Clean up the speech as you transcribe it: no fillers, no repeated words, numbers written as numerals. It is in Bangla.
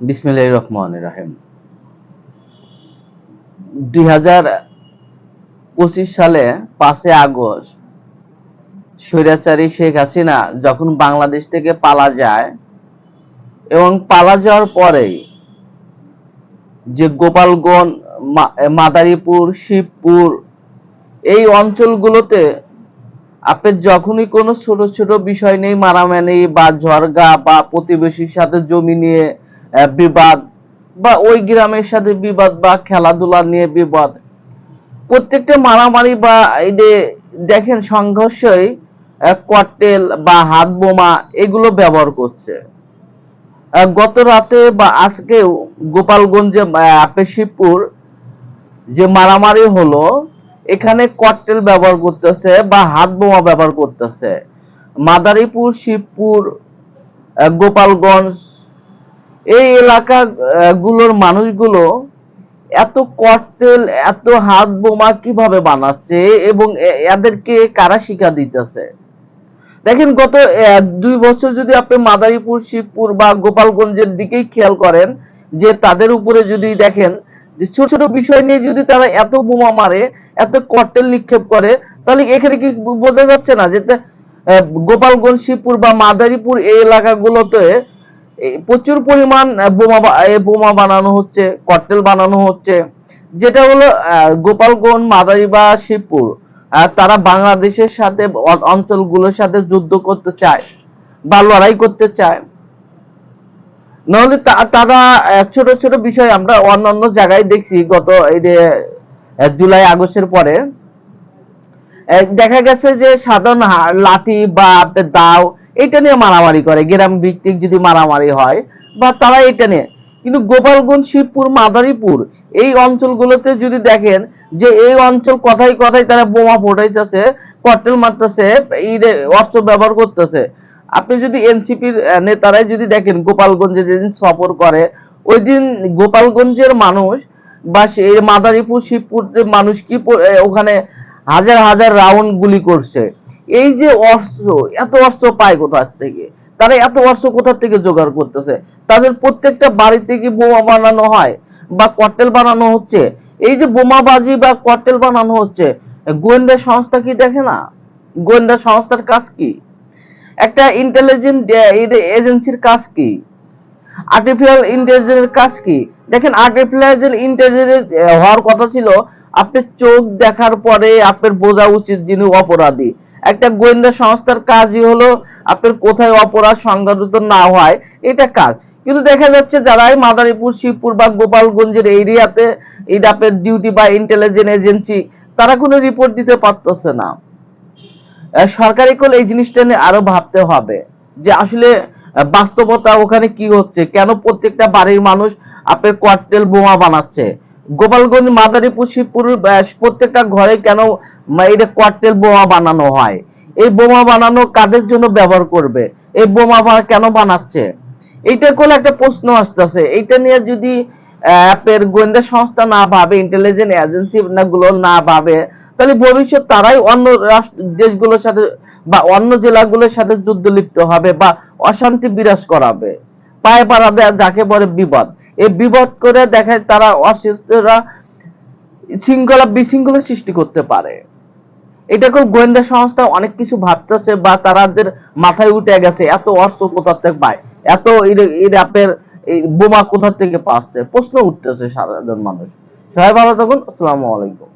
বিসমিল্লাহির রহমানির রহিম। 2025 সালে 5 আগস্ট স্বৈরাচারী শেখ হাসিনা যখন বাংলাদেশ থেকে পালা যায় এবং পালা যাওয়ার পরেই যে গোপালগঞ্জ, মাদারীপুর, শিবপুর এই অঞ্চলগুলোতে আপনি যখনই কোনো ছোট ছোট বিষয় নেই মারামারি বা ঝড়গা বা প্রতিবেশীর সাথে জমি নিয়ে বিবাদ বা ওই গ্রামের সাথে বিবাদ বা খেলাধুলা নিয়ে বিবাদ, প্রত্যেকটা মারামারি বা এই যে দেখেন সংঘর্ষই ককটেল বা হাত বোমা এগুলো ব্যবহার করছে। গত রাতে বা আজকেও গোপালগঞ্জে শিবপুর যে মারামারি হলো, এখানে ককটেল ব্যবহার করতেছে বা হাত বোমা ব্যবহার করতেছে। মাদারীপুর, শিবপুর, গোপালগঞ্জ এই এলাকা গুলোর মানুষগুলো এত ককটেল, এত হাত বোমা কিভাবে বানাচ্ছে এবং এদেরকে কারা শিক্ষা দিতেছে? দেখেন গত 2 বছর যদি আপনি মাদারীপুর, শিবপুর বা গোপালগঞ্জের দিকেই খেয়াল করেন, যে তাদের উপরে যদি দেখেন যে ছোট ছোট বিষয় নিয়ে যদি তারা এত বোমা মারে, এত ককটেল নিক্ষেপ করে, তাহলে এখানে কি বোঝা যাচ্ছে না যে গোপালগঞ্জ, শিবপুর বা মাদারীপুর এই এলাকাগুলোতে প্রচুর পরিমাণ বোমা বানানো হচ্ছে, ককটেল বানানো হচ্ছে, যেটা হলো গোপালগঞ্জ, মাদারী বা শিবপুর তারা বাংলাদেশের সাথে অঞ্চলগুলোর সাথে যুদ্ধ করতে চায় বা লড়াই করতে চায়। নাহলে তারা ছোট ছোট বিষয় আমরা অন্যান্য জায়গায় দেখছি, গত এই যে জুলাই আগস্টের পরে দেখা গেছে যে সাধারণ লাঠি বা দাও এটা নিয়ে মারামারি করে, গ্রাম ভিত্তিক যদি মারামারি হয় বা তারা এটা নিয়ে। কিন্তু গোপালগঞ্জ, শিবপুর, মাদারীপুর এই অঞ্চলগুলোতে যদি দেখেন যে এই অঞ্চল কথায় কথায় তারা বোমা ফোটাইতেছে, ককটেল মারতেছে, এই অস্ত্র ব্যবহার করতেছে। আপনি যদি এনসিপির নেতারাই যদি দেখেন গোপালগঞ্জে যেদিন সফর করে, ওই দিন গোপালগঞ্জের মানুষ বা সেই মাদারীপুর, শিবপুরের মানুষ কি ওখানে হাজার হাজার রাউন্ড গুলি করছে। এই যে অস্ত্র, এত অস্ত্র পায় কোথা থেকে? তারা এত অস্ত্র কোথা থেকে জোগাড় করতেছে? তাদের প্রত্যেকটা বাড়িতে কি বোমা বানানো হয় বা ককটেল বানানো হচ্ছে? এই যে বোমাবাজি বা ককটেল বানানো হচ্ছে, গোয়েন্দা সংস্থা কি দেখে না? গোয়েন্দা সংস্থার কাজ কি? একটা ইন্টেলিজেন্ট এজেন্সির কাজ কি? আর্টিফিশিয়াল ইন্টেলিজেন্সের কাজ কি? দেখেন আর্টিফিশিয়াল ইন্টেলিজেন্স হওয়ার কথা ছিল আপনি চোখ দেখার পরে আপনার বোঝা উচিত যিনি অপরাধী। একটা গোয়েন্দা সংস্থার কাজই হলো আপনার কোথায় অপরাধ সংঘটিত না হয় এটা কাজ। কিন্তু দেখা যাচ্ছে যারা মাদারীপুর, শিবপুর বা গোপালগঞ্জের এরিয়াতে এই আপনার ডিউটি বা ইন্টেলিজেন্স এজেন্সি, তারা কোনো রিপোর্ট দিতে পারতেছে না। সরকারি কল এই জিনিসটা নিয়ে আরো ভাবতে হবে যে আসলে বাস্তবতা ওখানে কি হচ্ছে, কেন প্রত্যেকটা বাড়ির মানুষ আপনার ককটেল বোমা বানাচ্ছে? গোপালগঞ্জ, মাদারীপুর, শিবপুর প্রত্যেকটা ঘরে কেন এটা ককটেল বোমা বানানো হয়? এই বোমা বানানো কাদের জন্য ব্যবহার করবে? এই বোমা কেন বানাচ্ছে? এইটা কোন একটা প্রশ্ন আসতেছে। এইটা নিয়ে যদি আপনার গোয়েন্দা সংস্থা না ভাবে, ইন্টেলিজেন্স এজেন্সি গুলো না ভাবে, তাহলে ভবিষ্যৎ তারাই অন্য দেশগুলোর সাথে বা অন্য জেলাগুলোর সাথে যুদ্ধ লিপ্ত হবে বা অশান্তি বিরাজ করাবে। পায়ে পাড়া দেয় যাকে বলে বিবাদ। এই বিবাদ করে দেখায় তারা অশিষ্টরা শৃঙ্খলা বিশৃঙ্খলা সৃষ্টি করতে পারে। এটা কোন গোয়েন্দা সংস্থা অনেক কিছু ভাবতেছে বা তাদের মাথায় উঠে গেছে এত অস্ত্র কোথা থেকে পায়, এত আপনার বোমা কোথা থেকে পাচ্ছে, প্রশ্ন উঠতেছে সাধারণ মানুষ। সবাই ভালো থাকুন। আসসালামু আলাইকুম।